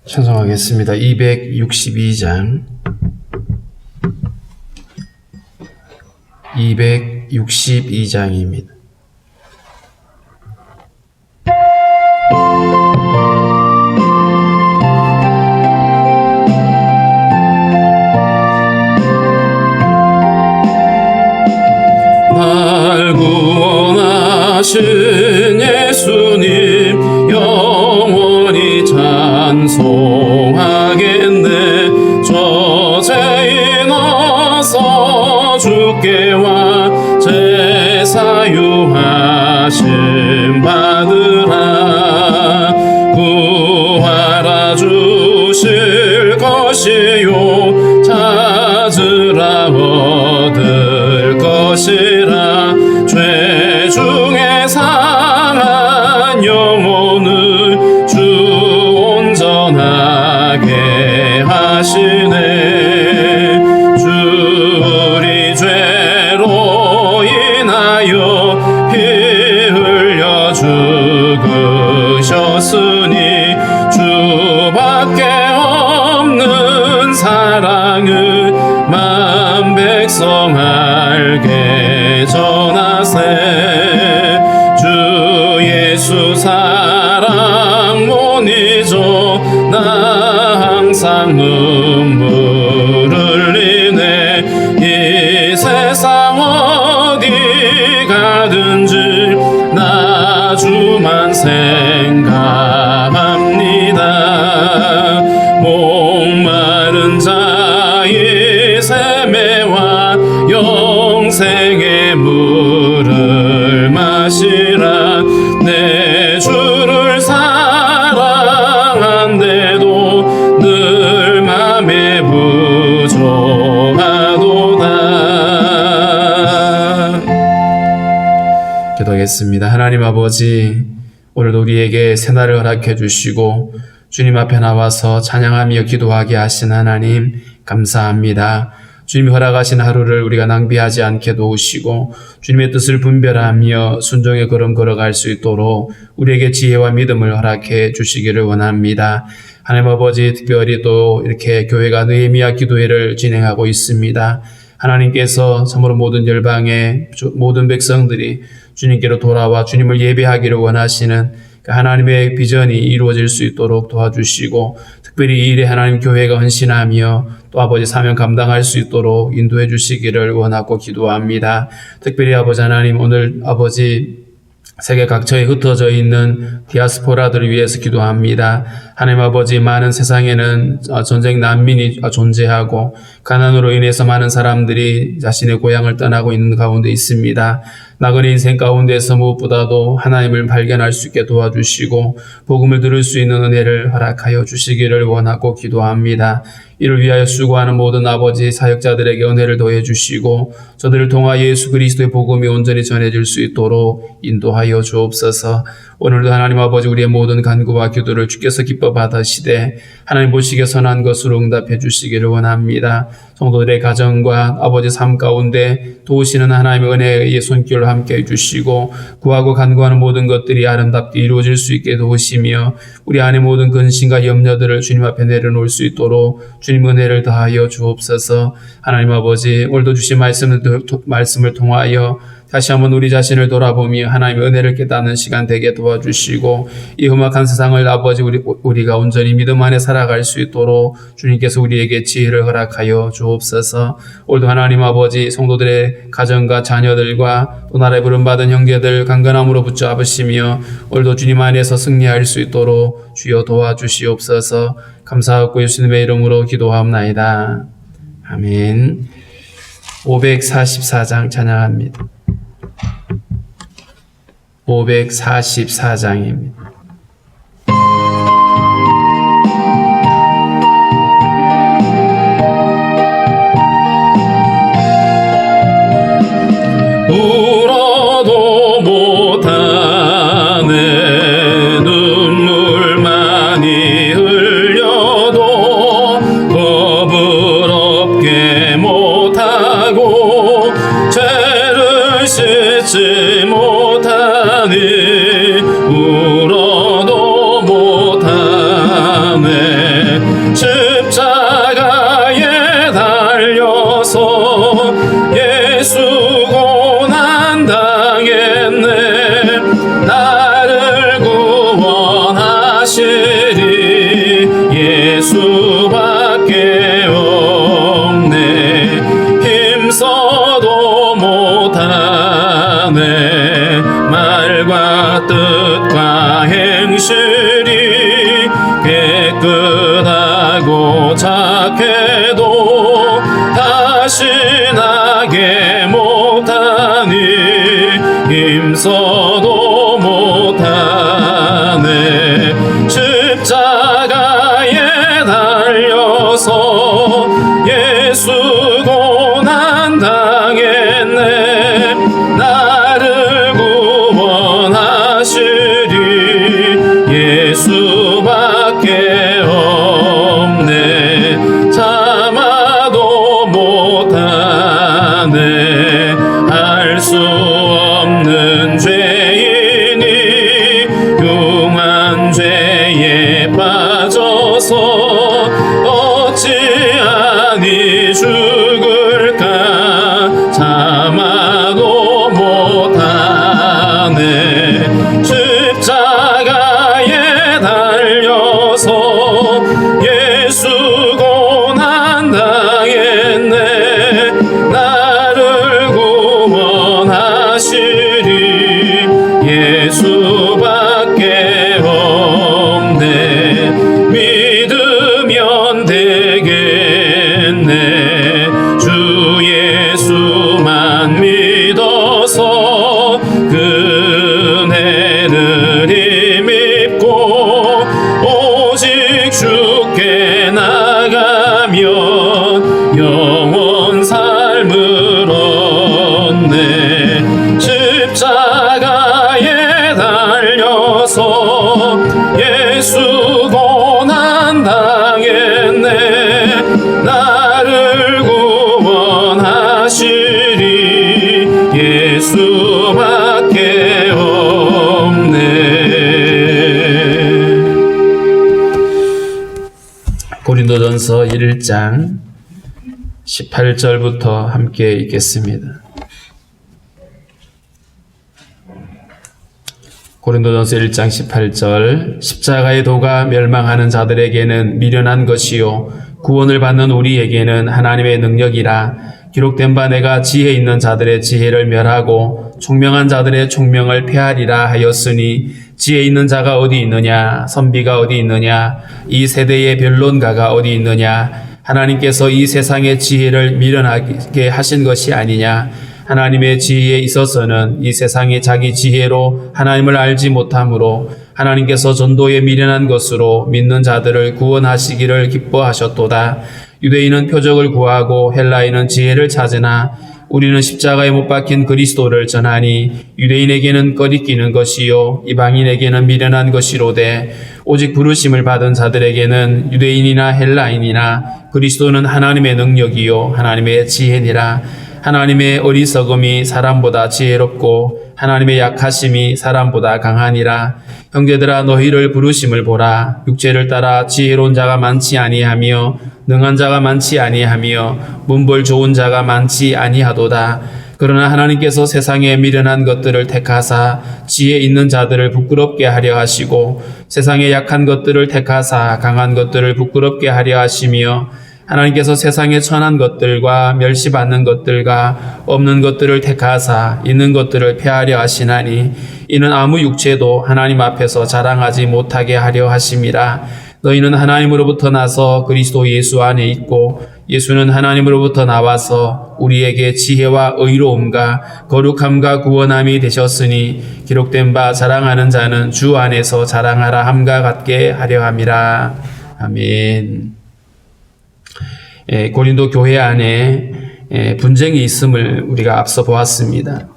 찬송하겠습니다. 262장 262장입니다. 날 구원하신 예수님 영원히 찬송하겠네. 저 죄인 어서 주께 와 제사유하심 받으라. 구하라 주실 것이요 찾으라 얻을 것이라. 죄 중에 상한 영혼을 주 온전하게 하시네. 주 우리 죄로 인하여 피 흘려 죽으셨으니 주밖에 없는 사랑을 만 백성 알게 전하세. 주 예수 사랑 못 잊어 나 항상 눈물 흘리네. 이 세상 어디 가든지 나 주만 생각합니다. 목마른 자의 세매와 영생의 물을 마시라. 내 주를 사랑한데도 늘 맘에 부족하도다. 기도하겠습니다. 하나님 아버지, 오늘도 우리에게 새날을 허락해 주시고 주님 앞에 나와서 찬양하며 기도하게 하신 하나님 감사합니다. 주님이 허락하신 하루를 우리가 낭비하지 않게 도우시고 주님의 뜻을 분별하며 순종의 걸음 걸어갈 수 있도록 우리에게 지혜와 믿음을 허락해 주시기를 원합니다. 하나님 아버지, 특별히 또 이렇게 교회가 느헤미야 기도회를 진행하고 있습니다. 하나님께서 참으로 모든 열방의 모든 백성들이 주님께로 돌아와 주님을 예배하기를 원하시는 하나님의 비전이 이루어질 수 있도록 도와주시고, 특별히 이 일에 하나님 교회가 헌신하며 또 아버지 사명 감당할 수 있도록 인도해 주시기를 원하고 기도합니다. 특별히 아버지 하나님, 오늘 아버지 세계 각처에 흩어져 있는 디아스포라들을 위해서 기도합니다. 하나님 아버지, 많은 세상에는 전쟁 난민이 존재하고 가난으로 인해서 많은 사람들이 자신의 고향을 떠나고 있는 가운데 있습니다. 나그네 인생 가운데서 무엇보다도 하나님을 발견할 수 있게 도와주시고 복음을 들을 수 있는 은혜를 허락하여 주시기를 원하고 기도합니다. 이를 위하여 수고하는 모든 아버지 사역자들에게 은혜를 더해 주시고 저들을 통하여 예수 그리스도의 복음이 온전히 전해질 수 있도록 인도하여 주옵소서. 오늘도 하나님 아버지, 우리의 모든 간구와 기도를 주께서 기뻐 받으시되 하나님 보시기에 선한 것으로 응답해 주시기를 원합니다. 성도들의 가정과 아버지 삶 가운데 도우시는 하나님의 은혜의 손길을 함께 해주시고 구하고 간구하는 모든 것들이 아름답게 이루어질 수 있게 도우시며 우리 안에 모든 근심과 염려들을 주님 앞에 내려놓을 수 있도록 주님 은혜를 다하여 주옵소서. 하나님 아버지, 오늘도 주신 말씀을 통하여 다시 한번 우리 자신을 돌아보며 하나님의 은혜를 깨닫는 시간 되게 도와주시고 이 험악한 세상을 아버지 우리가 온전히 믿음 안에 살아갈 수 있도록 주님께서 우리에게 지혜를 허락하여 주옵소서. 오늘도 하나님 아버지, 성도들의 가정과 자녀들과 또 나라에 부름받은 형제들 강건함으로 붙잡으시며 오늘도 주님 안에서 승리할 수 있도록 주여 도와주시옵소서. 감사하고 예수님의 이름으로 기도하옵나이다. 아멘. 544장 찬양합니다. 544장입니다. 울어도 못하네. 눈물 많이 흘려도 겁을 없게 못하고 죄를 씻지 못하니 울어도 못하네. 말과 뜻과 행실이 깨끗하고 착해도 다시 나게 못하니 힘써도 못하네. 십자가에 달려서 예수 고난 당했네. 나를 구원하시리 예수밖에 없네. 참아도 못하네. 알 수 없는 죄인이 흉한 죄에 빠져서 어찌하니 죽을까. 참아도 못하네. 십자가에 달려서 예수 고난 당했네. 나를 구원하시리 예수밖에 없네. 믿으면 되겠네. 주 예수만 믿어서 그네를 힘입고 오직 주께 나가면 영원 삶을 얻네. 십자가에 달려서 예수 고난 당했네. 나를 구원하시리 예수밖에 없네. 고린도전서 1장 18절부터 함께 읽겠습니다. 고린도전서 1장 18절. 십자가의 도가 멸망하는 자들에게는 미련한 것이요 구원을 받는 우리에게는 하나님의 능력이라. 기록된 바 내가 지혜 있는 자들의 지혜를 멸하고 총명한 자들의 총명을 폐하리라 하였으니 지혜 있는 자가 어디 있느냐? 선비가 어디 있느냐? 이 세대의 변론가가 어디 있느냐? 하나님께서 이 세상의 지혜를 미련하게 하신 것이 아니냐? 하나님의 지혜에 있어서는 이 세상이 자기 지혜로 하나님을 알지 못하므로 하나님께서 전도에 미련한 것으로 믿는 자들을 구원하시기를 기뻐하셨도다. 유대인은 표적을 구하고 헬라인은 지혜를 찾으나 우리는 십자가에 못 박힌 그리스도를 전하니 유대인에게는 꺼리끼는 것이요 이방인에게는 미련한 것이로되 오직 부르심을 받은 자들에게는 유대인이나 헬라인이나 그리스도는 하나님의 능력이요 하나님의 지혜니라. 하나님의 어리석음이 사람보다 지혜롭고 하나님의 약하심이 사람보다 강하니라. 형제들아 너희를 부르심을 보라. 육체를 따라 지혜로운 자가 많지 아니하며 능한 자가 많지 아니하며 문벌 좋은 자가 많지 아니하도다. 그러나 하나님께서 세상에 미련한 것들을 택하사 지혜 있는 자들을 부끄럽게 하려 하시고 세상에 약한 것들을 택하사 강한 것들을 부끄럽게 하려 하시며 하나님께서 세상에 천한 것들과 멸시받는 것들과 없는 것들을 택하사 있는 것들을 폐하려 하시나니 이는 아무 육체도 하나님 앞에서 자랑하지 못하게 하려 하심이라. 너희는 하나님으로부터 나서 그리스도 예수 안에 있고 예수는 하나님으로부터 나와서 우리에게 지혜와 의로움과 거룩함과 구원함이 되셨으니 기록된 바 자랑하는 자는 주 안에서 자랑하라 함과 같게 하려 함이라. 아멘. 고린도 교회 안에 분쟁이 있음을 우리가 앞서 보았습니다.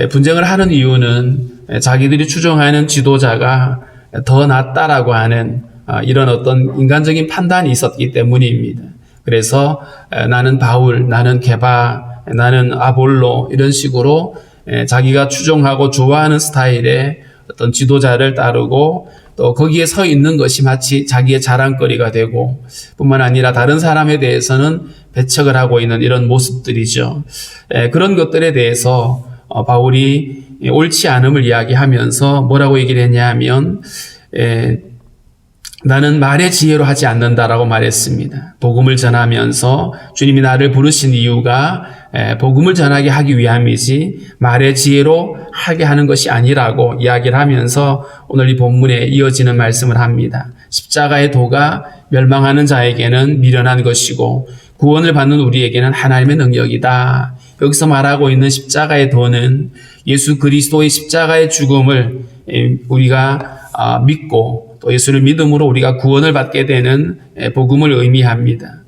분쟁을 하는 이유는 자기들이 추종하는 지도자가 더 낫다라고 하는 이런 어떤 인간적인 판단이 있었기 때문입니다. 그래서 나는 바울, 나는 게바, 나는 아볼로 이런 식으로 자기가 추종하고 좋아하는 스타일의 어떤 지도자를 따르고 또 거기에 서 있는 것이 마치 자기의 자랑거리가 되고 뿐만 아니라 다른 사람에 대해서는 배척을 하고 있는 이런 모습들이죠. 그런 것들에 대해서 바울이 옳지 않음을 이야기하면서 뭐라고 얘기를 했냐 하면 나는 말의 지혜로 하지 않는다라고 말했습니다. 복음을 전하면서 주님이 나를 부르신 이유가 복음을 전하게 하기 위함이지 말의 지혜로 하게 하는 것이 아니라고 이야기를 하면서 오늘 이 본문에 이어지는 말씀을 합니다. 십자가의 도가 멸망하는 자에게는 미련한 것이고 구원을 받는 우리에게는 하나님의 능력이다. 여기서 말하고 있는 십자가의 도는 예수 그리스도의 십자가의 죽음을 우리가 믿고 또 예수를 믿음으로 우리가 구원을 받게 되는 복음을 의미합니다.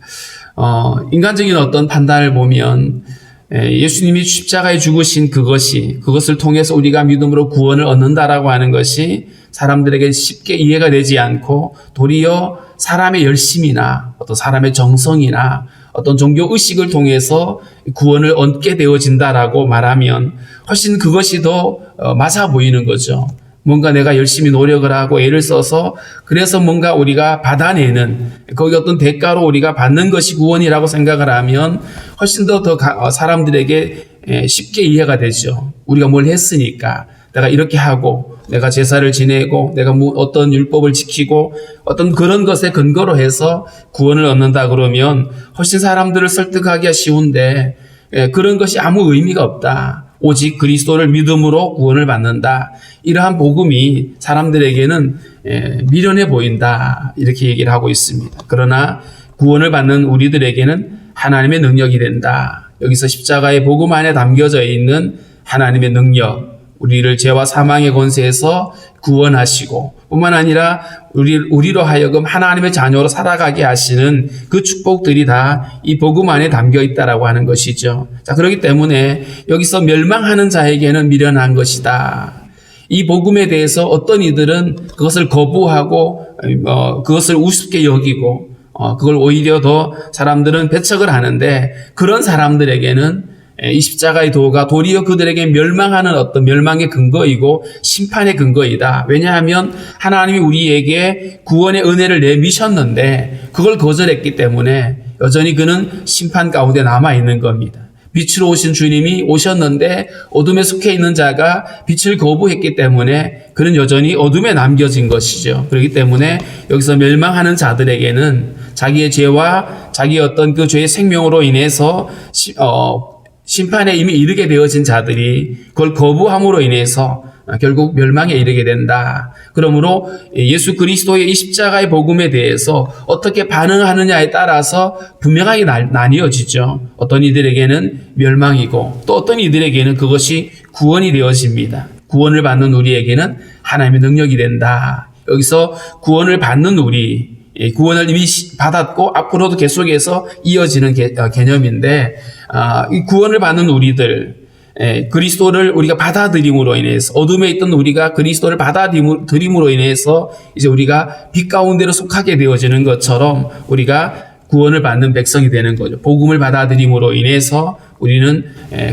인간적인 어떤 판단을 보면 예수님이 십자가에 죽으신 그것을 통해서 우리가 믿음으로 구원을 얻는다라고 하는 것이 사람들에게 쉽게 이해가 되지 않고 도리어 사람의 열심이나 어떤 사람의 정성이나 어떤 종교 의식을 통해서 구원을 얻게 되어진다라고 말하면 훨씬 그것이 더 맞아 보이는 거죠. 뭔가 내가 열심히 노력을 하고 애를 써서 그래서 뭔가 우리가 받아내는 거기 어떤 대가로 우리가 받는 것이 구원이라고 생각을 하면 훨씬 더 사람들에게 쉽게 이해가 되죠. 우리가 뭘 했으니까 내가 이렇게 하고 내가 제사를 지내고 내가 어떤 율법을 지키고 어떤 그런 것에 근거로 해서 구원을 얻는다 그러면 훨씬 사람들을 설득하기가 쉬운데 그런 것이 아무 의미가 없다. 오직 그리스도를 믿음으로 구원을 받는다. 이러한 복음이 사람들에게는 미련해 보인다. 이렇게 얘기를 하고 있습니다. 그러나 구원을 받는 우리들에게는 하나님의 능력이 된다. 여기서 십자가의 복음 안에 담겨져 있는 하나님의 능력, 우리를 죄와 사망의 권세에서 구원하시고 뿐만 아니라 우리로 하여금 하나님의 자녀로 살아가게 하시는 그 축복들이 다 이 복음 안에 담겨 있다라고 하는 것이죠. 자, 그렇기 때문에 여기서 멸망하는 자에게는 미련한 것이다. 이 복음에 대해서 어떤 이들은 그것을 거부하고 그것을 우습게 여기고 그걸 오히려 더 사람들은 배척을 하는데 그런 사람들에게는 이 십자가의 도가 도리어 그들에게 멸망하는 어떤 멸망의 근거이고 심판의 근거이다. 왜냐하면 하나님이 우리에게 구원의 은혜를 내미셨는데 그걸 거절했기 때문에 여전히 그는 심판 가운데 남아있는 겁니다. 빛으로 오신 주님이 오셨는데 어둠에 속해 있는 자가 빛을 거부했기 때문에 그는 여전히 어둠에 남겨진 것이죠. 그렇기 때문에 여기서 멸망하는 자들에게는 자기의 죄와 자기의 어떤 그 죄의 생명으로 인해서 심판에 이미 이르게 되어진 자들이 그걸 거부함으로 인해서 결국 멸망에 이르게 된다. 그러므로 예수 그리스도의 이 십자가의 복음에 대해서 어떻게 반응하느냐에 따라서 분명하게 나뉘어지죠. 어떤 이들에게는 멸망이고 또 어떤 이들에게는 그것이 구원이 되어집니다. 구원을 받는 우리에게는 하나님의 능력이 된다. 여기서 구원을 받는 우리, 구원을 이미 받았고 앞으로도 계속해서 이어지는 개념인데 이 구원을 받는 우리들, 그리스도를 우리가 받아들임으로 인해서 어둠에 있던 우리가 그리스도를 받아들임으로 인해서 이제 우리가 빛 가운데로 속하게 되어지는 것처럼 우리가 구원을 받는 백성이 되는 거죠. 복음을 받아들임으로 인해서 우리는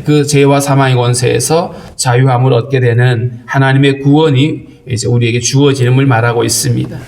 그 죄와 사망의 권세에서 자유함을 얻게 되는 하나님의 구원이 이제 우리에게 주어짐을 말하고 있습니다.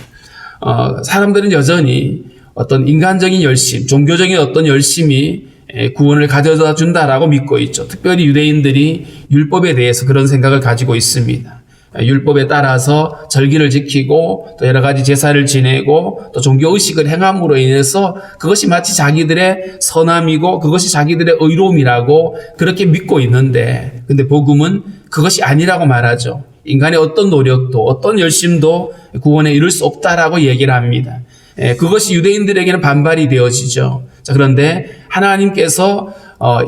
사람들은 여전히 어떤 인간적인 열심, 종교적인 어떤 열심이 구원을 가져다 준다라고 믿고 있죠. 특별히 유대인들이 율법에 대해서 그런 생각을 가지고 있습니다. 율법에 따라서 절기를 지키고 또 여러 가지 제사를 지내고 또 종교의식을 행함으로 인해서 그것이 마치 자기들의 선함이고 그것이 자기들의 의로움이라고 그렇게 믿고 있는데 근데 복음은 그것이 아니라고 말하죠. 인간의 어떤 노력도 어떤 열심도 구원에 이룰 수 없다라고 얘기를 합니다. 그것이 유대인들에게는 반발이 되어지죠. 자, 그런데 하나님께서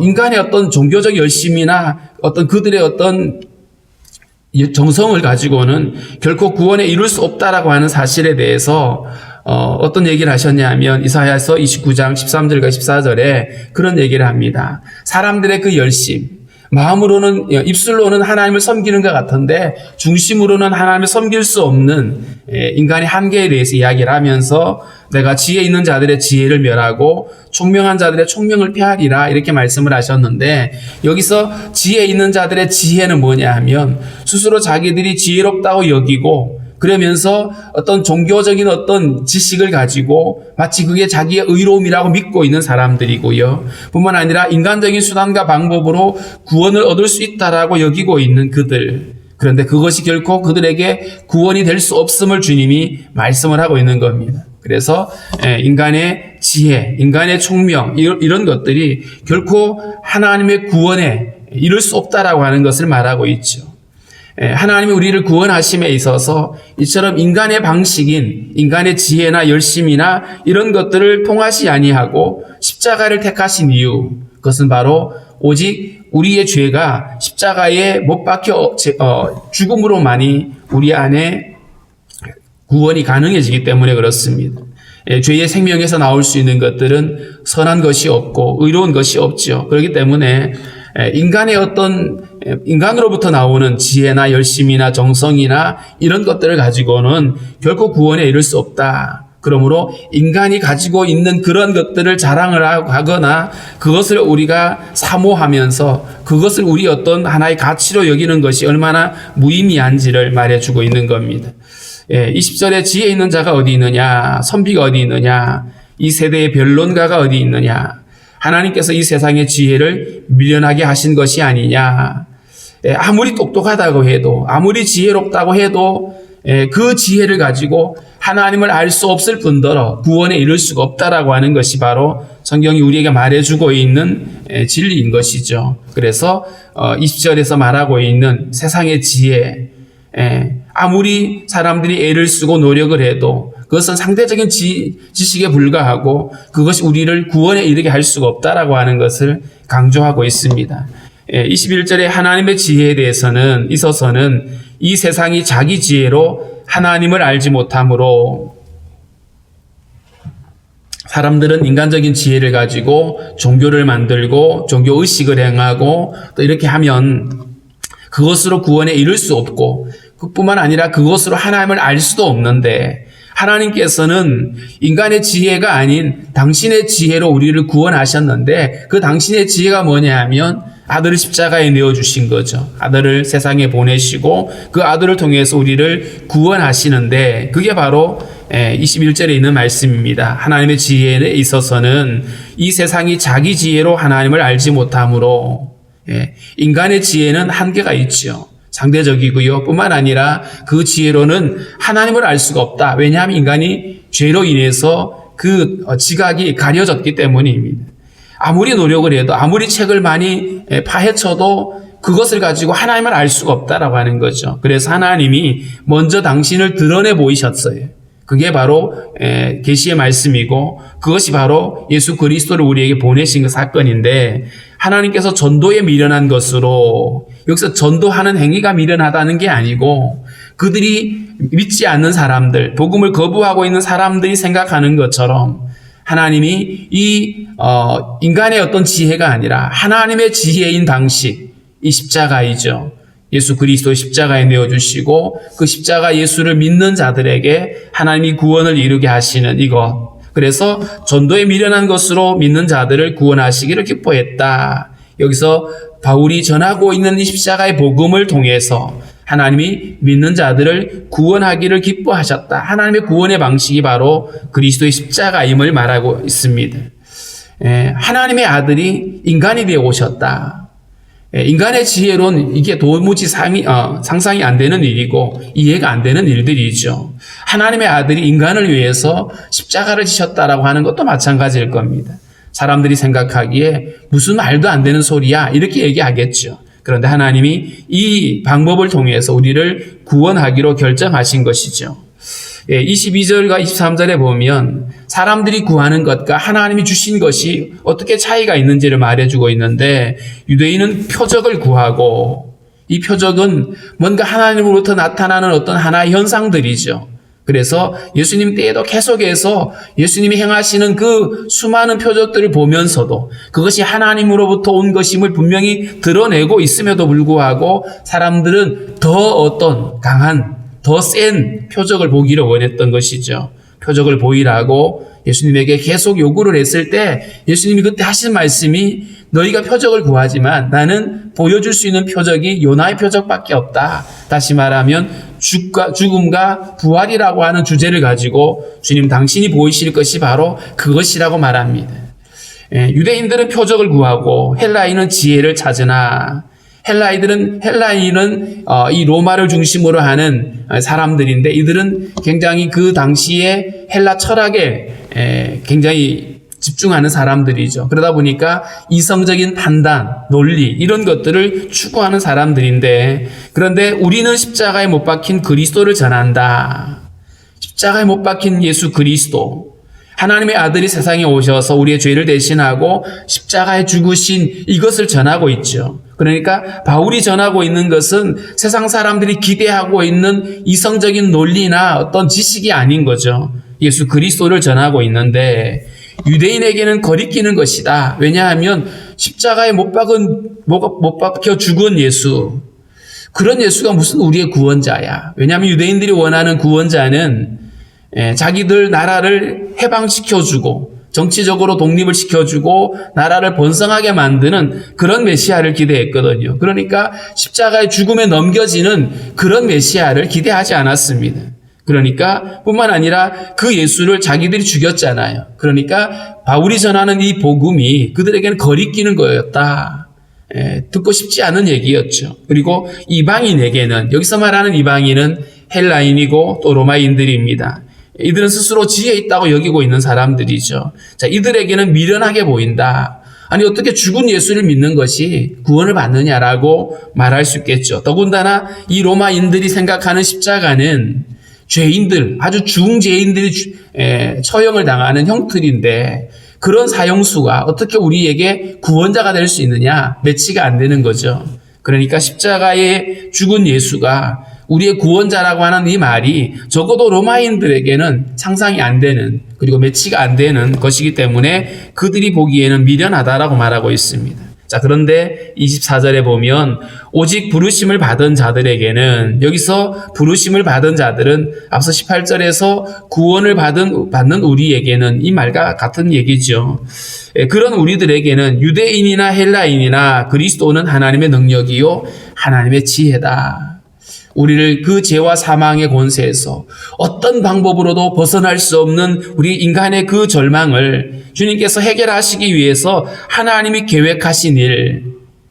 인간의 어떤 종교적 열심이나 어떤 그들의 어떤 정성을 가지고는 결코 구원에 이룰 수 없다라고 하는 사실에 대해서 어떤 얘기를 하셨냐면 이사야서 29장 13절과 14절에 그런 얘기를 합니다. 사람들의 그 열심, 마음으로는 입술로는 하나님을 섬기는 것 같은데 중심으로는 하나님을 섬길 수 없는 인간의 한계에 대해서 이야기를 하면서 내가 지혜 있는 자들의 지혜를 멸하고 총명한 자들의 총명을 폐하리라 이렇게 말씀을 하셨는데 여기서 지혜 있는 자들의 지혜는 뭐냐 하면 스스로 자기들이 지혜롭다고 여기고 그러면서 어떤 종교적인 어떤 지식을 가지고 마치 그게 자기의 의로움이라고 믿고 있는 사람들이고요. 뿐만 아니라 인간적인 수단과 방법으로 구원을 얻을 수 있다라고 여기고 있는 그들. 그런데 그것이 결코 그들에게 구원이 될 수 없음을 주님이 말씀을 하고 있는 겁니다. 그래서 인간의 지혜, 인간의 총명 이런 것들이 결코 하나님의 구원에 이를 수 없다라고 하는 것을 말하고 있죠. 하나님이 우리를 구원하심에 있어서 이처럼 인간의 방식인 인간의 지혜나 열심이나 이런 것들을 통하시 아니하고 십자가를 택하신 이유, 그것은 바로 오직 우리의 죄가 십자가에 못 박혀 죽음으로만이 우리 안에 구원이 가능해지기 때문에 그렇습니다. 죄의 생명에서 나올 수 있는 것들은 선한 것이 없고 의로운 것이 없죠. 그렇기 때문에 인간의 인간으로부터 나오는 지혜나 열심이나 정성이나 이런 것들을 가지고는 결코 구원에 이를 수 없다. 그러므로 인간이 가지고 있는 그런 것들을 자랑을 하거나 그것을 우리가 사모하면서 그것을 우리 어떤 하나의 가치로 여기는 것이 얼마나 무의미한지를 말해주고 있는 겁니다. 20절에 지혜 있는 자가 어디 있느냐, 선비가 어디 있느냐, 이 세대의 변론가가 어디 있느냐, 하나님께서 이 세상의 지혜를 미련하게 하신 것이 아니냐. 아무리 똑똑하다고 해도, 아무리 지혜롭다고 해도 그 지혜를 가지고 하나님을 알 수 없을 뿐더러 구원에 이를 수가 없다라고 하는 것이 바로 성경이 우리에게 말해주고 있는 진리인 것이죠. 그래서 20절에서 말하고 있는 세상의 지혜, 아무리 사람들이 애를 쓰고 노력을 해도 그것은 상대적인 지식에 불과하고 그것이 우리를 구원에 이르게 할 수가 없다라고 하는 것을 강조하고 있습니다. 21절에 하나님의 지혜에 대해서는 있어서는 이 세상이 자기 지혜로 하나님을 알지 못하므로 사람들은 인간적인 지혜를 가지고 종교를 만들고 종교 의식을 행하고 또 이렇게 하면 그것으로 구원에 이를 수 없고 그뿐만 아니라 그것으로 하나님을 알 수도 없는데 하나님께서는 인간의 지혜가 아닌 당신의 지혜로 우리를 구원하셨는데 그 당신의 지혜가 뭐냐 하면 아들을 십자가에 내어주신 거죠. 아들을 세상에 보내시고 그 아들을 통해서 우리를 구원하시는데 그게 바로 21절에 있는 말씀입니다. 하나님의 지혜에 있어서는 이 세상이 자기 지혜로 하나님을 알지 못하므로 인간의 지혜는 한계가 있죠. 상대적이고요. 뿐만 아니라 그 지혜로는 하나님을 알 수가 없다. 왜냐하면 인간이 죄로 인해서 그 지각이 가려졌기 때문입니다. 아무리 노력을 해도 아무리 책을 많이 파헤쳐도 그것을 가지고 하나님을 알 수가 없다라고 하는 거죠. 그래서 하나님이 먼저 당신을 드러내 보이셨어요. 그게 바로 계시의 말씀이고 그것이 바로 예수 그리스도를 우리에게 보내신 그 사건인데 하나님께서 전도에 미련한 것으로 여기서 전도하는 행위가 미련하다는 게 아니고 그들이 믿지 않는 사람들, 복음을 거부하고 있는 사람들이 생각하는 것처럼 하나님이 이 인간의 어떤 지혜가 아니라 하나님의 지혜인 방식, 이 십자가이죠. 예수 그리스도 십자가에 내어주시고 그 십자가 예수를 믿는 자들에게 하나님이 구원을 이루게 하시는 이것. 그래서 전도에 미련한 것으로 믿는 자들을 구원하시기를 기뻐했다. 여기서 바울이 전하고 있는 이 십자가의 복음을 통해서 하나님이 믿는 자들을 구원하기를 기뻐하셨다. 하나님의 구원의 방식이 바로 그리스도의 십자가임을 말하고 있습니다. 하나님의 아들이 인간이 되어 오셨다. 인간의 지혜로는 이게 도무지 상상이 안 되는 일이고 이해가 안 되는 일들이죠. 하나님의 아들이 인간을 위해서 십자가를 지셨다라고 하는 것도 마찬가지일 겁니다. 사람들이 생각하기에 무슨 말도 안 되는 소리야 이렇게 얘기하겠죠. 그런데 하나님이 이 방법을 통해서 우리를 구원하기로 결정하신 것이죠. 22절과 23절에 보면 사람들이 구하는 것과 하나님이 주신 것이 어떻게 차이가 있는지를 말해주고 있는데 유대인은 표적을 구하고 이 표적은 뭔가 하나님으로부터 나타나는 어떤 하나의 현상들이죠. 그래서 예수님 때에도 계속해서 예수님이 행하시는 그 수많은 표적들을 보면서도 그것이 하나님으로부터 온 것임을 분명히 드러내고 있음에도 불구하고 사람들은 더 어떤 강한 더 센 표적을 보기를 원했던 것이죠. 표적을 보이라고 예수님에게 계속 요구를 했을 때 예수님이 그때 하신 말씀이 너희가 표적을 구하지만 나는 보여줄 수 있는 표적이 요나의 표적밖에 없다. 다시 말하면 죽음과 부활이라고 하는 주제를 가지고 주님 당신이 보이실 것이 바로 그것이라고 말합니다. 유대인들은 표적을 구하고 헬라인은 지혜를 찾으나 헬라인은 이 로마를 중심으로 하는 사람들인데 이들은 굉장히 그 당시에 헬라 철학에 굉장히 집중하는 사람들이죠. 그러다 보니까 이성적인 판단, 논리 이런 것들을 추구하는 사람들인데 그런데 우리는 십자가에 못 박힌 그리스도를 전한다. 십자가에 못 박힌 예수 그리스도. 하나님의 아들이 세상에 오셔서 우리의 죄를 대신하고 십자가에 죽으신 이것을 전하고 있죠. 그러니까 바울이 전하고 있는 것은 세상 사람들이 기대하고 있는 이성적인 논리나 어떤 지식이 아닌 거죠. 예수 그리스도를 전하고 있는데 유대인에게는 거리끼는 것이다. 왜냐하면 십자가에 못 박혀 죽은 예수, 그런 예수가 무슨 우리의 구원자야. 왜냐하면 유대인들이 원하는 구원자는 자기들 나라를 해방시켜주고 정치적으로 독립을 시켜주고 나라를 번성하게 만드는 그런 메시아를 기대했거든요. 그러니까 십자가의 죽음에 넘겨지는 그런 메시아를 기대하지 않았습니다. 그러니까 뿐만 아니라 그 예수를 자기들이 죽였잖아요. 그러니까 바울이 전하는 이 복음이 그들에게는 거리끼는 거였다. 듣고 싶지 않은 얘기였죠. 그리고 이방인에게는, 여기서 말하는 이방인은 헬라인이고 또 로마인들입니다. 이들은 스스로 지혜 있다고 여기고 있는 사람들이죠. 자, 이들에게는 미련하게 보인다. 아니 어떻게 죽은 예수를 믿는 것이 구원을 받느냐라고 말할 수 있겠죠. 더군다나 이 로마인들이 생각하는 십자가는 죄인들, 아주 중죄인들이 처형을 당하는 형틀인데 그런 사형수가 어떻게 우리에게 구원자가 될 수 있느냐? 매치가 안 되는 거죠. 그러니까 십자가에 죽은 예수가 우리의 구원자라고 하는 이 말이 적어도 로마인들에게는 상상이 안 되는, 그리고 매치가 안 되는 것이기 때문에 그들이 보기에는 미련하다라고 말하고 있습니다. 자, 그런데 24절에 보면 오직 부르심을 받은 자들에게는, 여기서 부르심을 받은 자들은 앞서 18절에서 구원을 받는 우리에게는 이 말과 같은 얘기죠. 그런 우리들에게는 유대인이나 헬라인이나 그리스도는 하나님의 능력이요 하나님의 지혜다. 우리를 그 죄와 사망의 권세에서 어떤 방법으로도 벗어날 수 없는 우리 인간의 그 절망을 주님께서 해결하시기 위해서 하나님이 계획하신 일,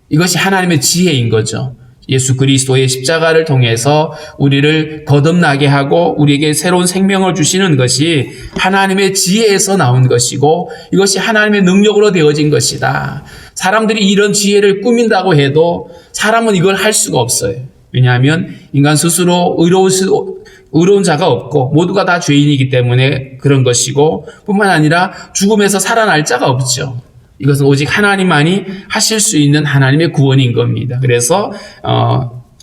이것이 하나님의 지혜인 거죠. 예수 그리스도의 십자가를 통해서 우리를 거듭나게 하고 우리에게 새로운 생명을 주시는 것이 하나님의 지혜에서 나온 것이고 이것이 하나님의 능력으로 되어진 것이다. 사람들이 이런 지혜를 꾸민다고 해도 사람은 이걸 할 수가 없어요. 왜냐하면 인간 스스로 의로운 자가 없고 모두가 다 죄인이기 때문에 그런 것이고 뿐만 아니라 죽음에서 살아날 자가 없죠. 이것은 오직 하나님만이 하실 수 있는 하나님의 구원인 겁니다. 그래서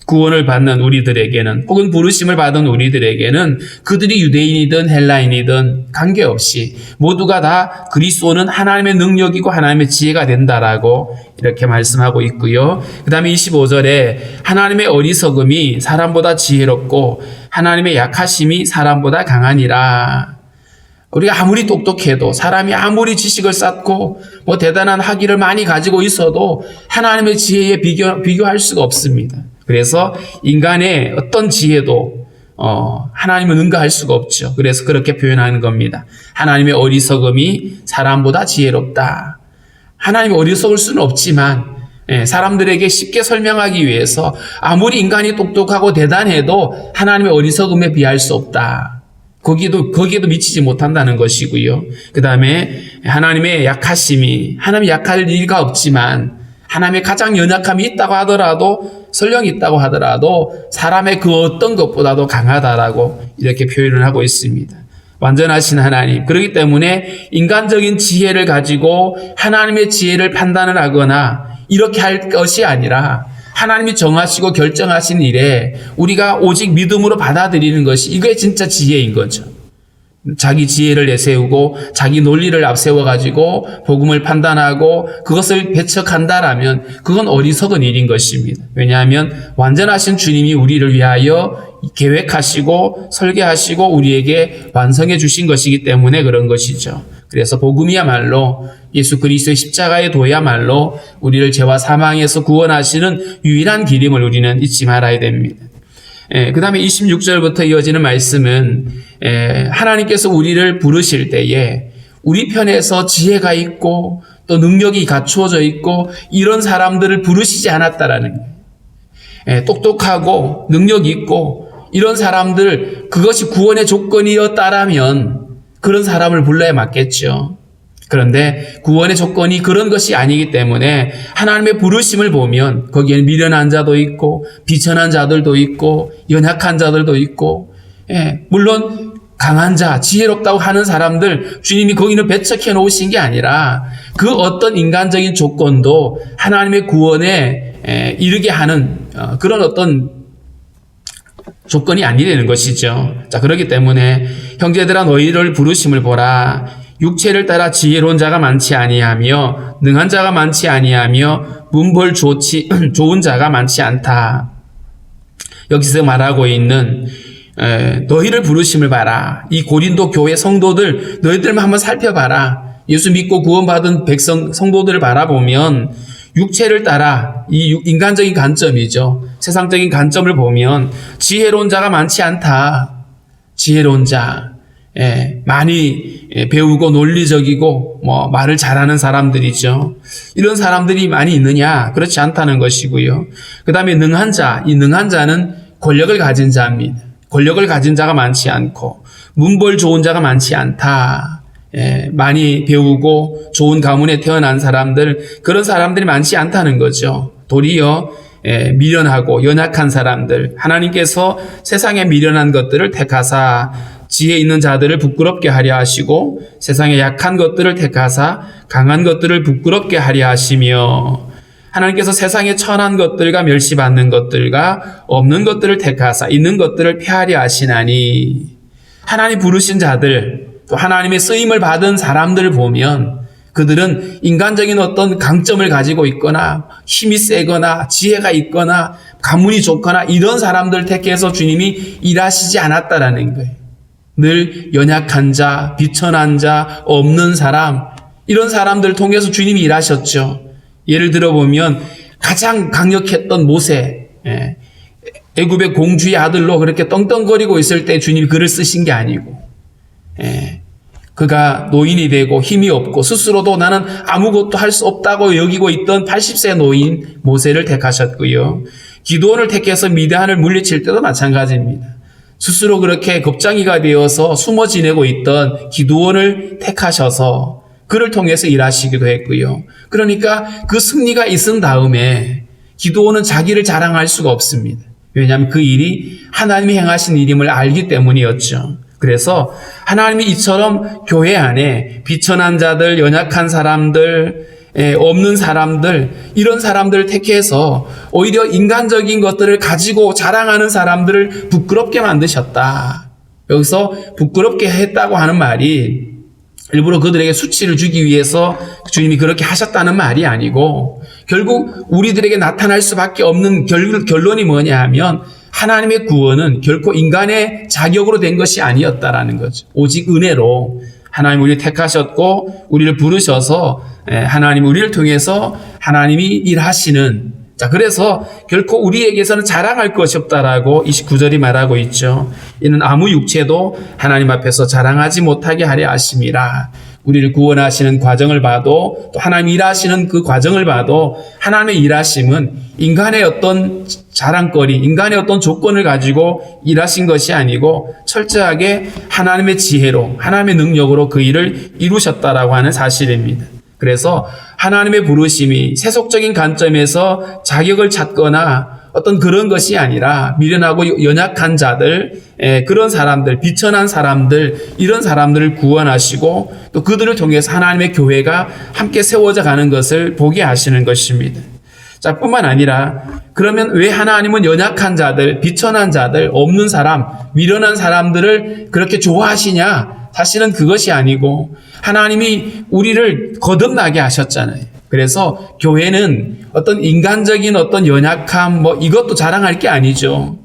구원을 받는 우리들에게는 혹은 부르심을 받은 우리들에게는 그들이 유대인이든 헬라인이든 관계없이 모두가 다 그리스도는 하나님의 능력이고 하나님의 지혜가 된다라고 이렇게 말씀하고 있고요. 그 다음에 25절에 하나님의 어리석음이 사람보다 지혜롭고 하나님의 약하심이 사람보다 강하니라. 우리가 아무리 똑똑해도 사람이 아무리 지식을 쌓고 뭐 대단한 학위를 많이 가지고 있어도 하나님의 지혜에 비교할 수가 없습니다. 그래서 인간의 어떤 지혜도 하나님은 능가할 수가 없죠. 그래서 그렇게 표현하는 겁니다. 하나님의 어리석음이 사람보다 지혜롭다. 하나님이 어리석을 수는 없지만 사람들에게 쉽게 설명하기 위해서 아무리 인간이 똑똑하고 대단해도 하나님의 어리석음에 비할 수 없다. 거기에도 미치지 못한다는 것이고요. 그 다음에 하나님의 약하심이, 하나님이 약할 리가 없지만 하나님의 가장 연약함이 있다고 하더라도, 설령 있다고 하더라도 사람의 그 어떤 것보다도 강하다라고 이렇게 표현을 하고 있습니다. 완전하신 하나님. 그렇기 때문에 인간적인 지혜를 가지고 하나님의 지혜를 판단을 하거나 이렇게 할 것이 아니라 하나님이 정하시고 결정하신 일에 우리가 오직 믿음으로 받아들이는 것이, 이게 진짜 지혜인 거죠. 자기 지혜를 내세우고 자기 논리를 앞세워가지고 복음을 판단하고 그것을 배척한다라면 그건 어리석은 일인 것입니다. 왜냐하면 완전하신 주님이 우리를 위하여 계획하시고 설계하시고 우리에게 완성해 주신 것이기 때문에 그런 것이죠. 그래서 복음이야말로 예수 그리스도의 십자가의 도야말로 우리를 죄와 사망에서 구원하시는 유일한 길임을 우리는 잊지 말아야 됩니다. 그 다음에 26절부터 이어지는 말씀은 하나님께서 우리를 부르실 때에 우리 편에서 지혜가 있고 또 능력이 갖추어져 있고 이런 사람들을 부르시지 않았다라는 거예요. 똑똑하고 능력 있고 이런 사람들, 그것이 구원의 조건이었다라면 그런 사람을 불러야 맞겠죠. 그런데 구원의 조건이 그런 것이 아니기 때문에 하나님의 부르심을 보면 거기에는 미련한 자도 있고 비천한 자들도 있고 연약한 자들도 있고, 물론 강한 자, 지혜롭다고 하는 사람들 주님이 거기는 배척해 놓으신 게 아니라 그 어떤 인간적인 조건도 하나님의 구원에 이르게 하는 그런 어떤 조건이 아니라는 것이죠. 자, 그렇기 때문에 형제들아 너희를 부르심을 보라. 육체를 따라 지혜로운 자가 많지 아니하며 능한 자가 많지 아니하며 문벌 좋은 자가 많지 않다. 여기서 말하고 있는 너희를 부르심을 봐라. 이 고린도 교회 성도들 너희들만 한번 살펴봐라. 예수 믿고 구원받은 백성 성도들을 바라보면 육체를 따라 이 인간적인 관점이죠. 세상적인 관점을 보면 지혜로운 자가 많지 않다. 지혜로운 자, 많이 배우고 논리적이고 말을 잘하는 사람들이죠. 이런 사람들이 많이 있느냐? 그렇지 않다는 것이고요. 그 다음에 능한 자, 이 능한 자는 권력을 가진 자입니다. 권력을 가진 자가 많지 않고 문벌 좋은 자가 많지 않다. 많이 배우고 좋은 가문에 태어난 사람들, 그런 사람들이 많지 않다는 거죠. 도리어 미련하고 연약한 사람들, 하나님께서 세상에 미련한 것들을 택하사 지혜 있는 자들을 부끄럽게 하려 하시고 세상에 약한 것들을 택하사 강한 것들을 부끄럽게 하려 하시며, 하나님께서 세상에 천한 것들과 멸시받는 것들과 없는 것들을 택하사 있는 것들을 폐하려 하시나니, 하나님 부르신 자들, 또 하나님의 쓰임을 받은 사람들을 보면 그들은 인간적인 어떤 강점을 가지고 있거나 힘이 세거나 지혜가 있거나 가문이 좋거나 이런 사람들 택해서 주님이 일하시지 않았다라는 거예요. 늘 연약한 자, 비천한 자, 없는 사람, 이런 사람들을 통해서 주님이 일하셨죠. 예를 들어보면 가장 강력했던 모세, 애굽의 공주의 아들로 그렇게 떵떵거리고 있을 때 주님이 그를 쓰신 게 아니고, 그가 노인이 되고 힘이 없고 스스로도 나는 아무것도 할 수 없다고 여기고 있던 80세 노인 모세를 택하셨고요. 기드온을 택해서 미디안을 물리칠 때도 마찬가지입니다. 스스로 그렇게 겁쟁이가 되어서 숨어 지내고 있던 기드온을 택하셔서 그를 통해서 일하시기도 했고요. 그러니까 그 승리가 있은 다음에 기드온은 자기를 자랑할 수가 없습니다. 왜냐하면 그 일이 하나님이 행하신 일임을 알기 때문이었죠. 그래서 하나님이 이처럼 교회 안에 비천한 자들, 연약한 사람들, 없는 사람들, 이런 사람들을 택해서 오히려 인간적인 것들을 가지고 자랑하는 사람들을 부끄럽게 만드셨다. 여기서 부끄럽게 했다고 하는 말이 일부러 그들에게 수치를 주기 위해서 주님이 그렇게 하셨다는 말이 아니고, 결국 우리들에게 나타날 수밖에 없는 결론이 뭐냐 하면 하나님의 구원은 결코 인간의 자격으로 된 것이 아니었다라는 거죠. 오직 은혜로 하나님 우리를 택하셨고 우리를 부르셔서 하나님 우리를 통해서 하나님이 일하시는, 자, 그래서 결코 우리에게서는 자랑할 것이 없다라고 29절이 말하고 있죠. 이는 아무 육체도 하나님 앞에서 자랑하지 못하게 하려 하심이라. 우리를 구원하시는 과정을 봐도 또 하나님 일하시는 그 과정을 봐도 하나님의 일하심은 인간의 어떤 자랑거리, 인간의 어떤 조건을 가지고 일하신 것이 아니고 철저하게 하나님의 지혜로, 하나님의 능력으로 그 일을 이루셨다라고 하는 사실입니다. 그래서 하나님의 부르심이 세속적인 관점에서 자격을 찾거나 어떤 그런 것이 아니라 미련하고 연약한 자들, 그런 사람들, 비천한 사람들, 이런 사람들을 구원하시고 또 그들을 통해서 하나님의 교회가 함께 세워져 가는 것을 보게 하시는 것입니다. 자, 뿐만 아니라 그러면 왜 하나님은 연약한 자들, 비천한 자들, 없는 사람, 미련한 사람들을 그렇게 좋아하시냐? 사실은 그것이 아니고 하나님이 우리를 거듭나게 하셨잖아요. 그래서 교회는 어떤 인간적인 어떤 연약함, 이것도 자랑할 게 아니죠.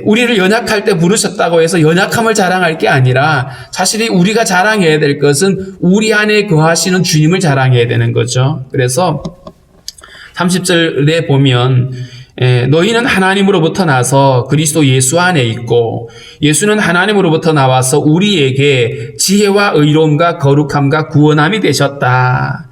우리를 연약할 때 부르셨다고 해서 연약함을 자랑할 게 아니라 사실이 우리가 자랑해야 될 것은 우리 안에 거하시는 주님을 자랑해야 되는 거죠. 그래서 30절에 보면 너희는 하나님으로부터 나서 그리스도 예수 안에 있고 예수는 하나님으로부터 나와서 우리에게 지혜와 의로움과 거룩함과 구원함이 되셨다.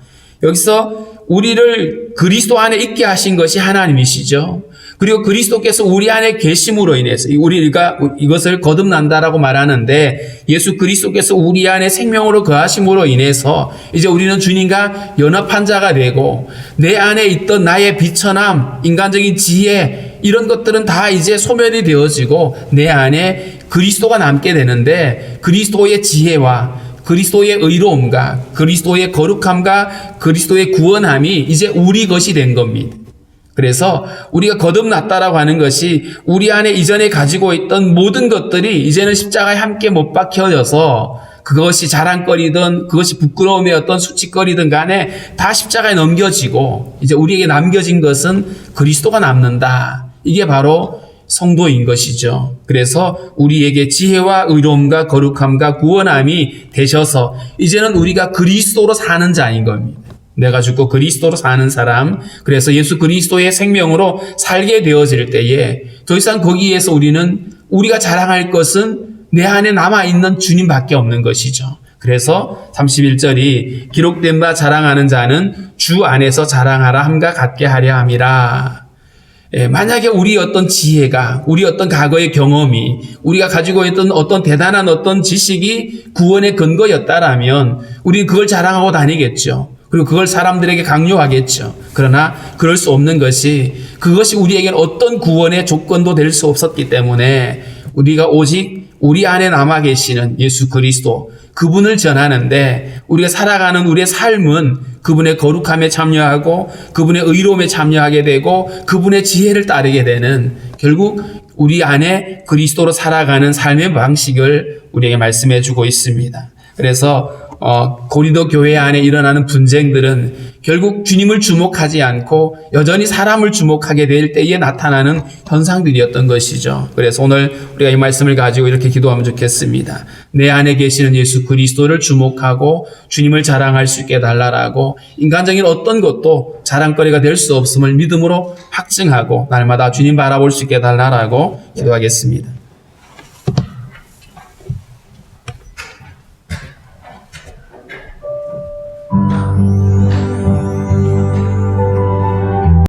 여기서 우리를 그리스도 안에 있게 하신 것이 하나님이시죠. 그리고 그리스도께서 우리 안에 계심으로 인해서 우리가 이것을 거듭난다라고 말하는데 예수 그리스도께서 우리 안에 생명으로 거하심으로 인해서 이제 우리는 주님과 연합한 자가 되고 내 안에 있던 나의 비천함, 인간적인 지혜 이런 것들은 다 이제 소멸이 되어지고 내 안에 그리스도가 남게 되는데 그리스도의 지혜와 그리스도의 의로움과 그리스도의 거룩함과 그리스도의 구원함이 이제 우리 것이 된 겁니다. 그래서 우리가 거듭났다라고 하는 것이 우리 안에 이전에 가지고 있던 모든 것들이 이제는 십자가에 함께 못 박혀져서 그것이 자랑거리든 그것이 부끄러움의 어떤 수치거리든 간에 다 십자가에 넘겨지고 이제 우리에게 남겨진 것은 그리스도가 남는다. 이게 바로 성도인 것이죠. 그래서 우리에게 지혜와 의로움과 거룩함과 구원함이 되셔서 이제는 우리가 그리스도로 사는 자인 겁니다. 내가 죽고 그리스도로 사는 사람, 그래서 예수 그리스도의 생명으로 살게 되어질 때에 더 이상 거기에서 우리가 자랑할 것은 내 안에 남아있는 주님밖에 없는 것이죠. 그래서 31절이 기록된 바 자랑하는 자는 주 안에서 자랑하라 함과 같게 하려 함이라. 만약에 우리 어떤 지혜가, 우리 어떤 과거의 경험이, 우리가 가지고 있던 어떤 대단한 어떤 지식이 구원의 근거였다라면 우리는 그걸 자랑하고 다니겠죠. 그리고 그걸 사람들에게 강요하겠죠. 그러나 그럴 수 없는 것이 그것이 우리에게는 어떤 구원의 조건도 될 수 없었기 때문에 우리가 오직 우리 안에 남아 계시는 예수 그리스도 그분을 전하는데 우리가 살아가는 우리의 삶은 그분의 거룩함에 참여하고 그분의 의로움에 참여하게 되고 그분의 지혜를 따르게 되는 결국 우리 안에 그리스도로 살아가는 삶의 방식을 우리에게 말씀해 주고 있습니다. 그래서 고린도 교회 안에 일어나는 분쟁들은 결국 주님을 주목하지 않고 여전히 사람을 주목하게 될 때에 나타나는 현상들이었던 것이죠. 그래서 오늘 우리가 이 말씀을 가지고 이렇게 기도하면 좋겠습니다. 내 안에 계시는 예수 그리스도를 주목하고 주님을 자랑할 수 있게 달라라고 인간적인 어떤 것도 자랑거리가 될 수 없음을 믿음으로 확증하고 날마다 주님 바라볼 수 있게 달라라고 기도하겠습니다.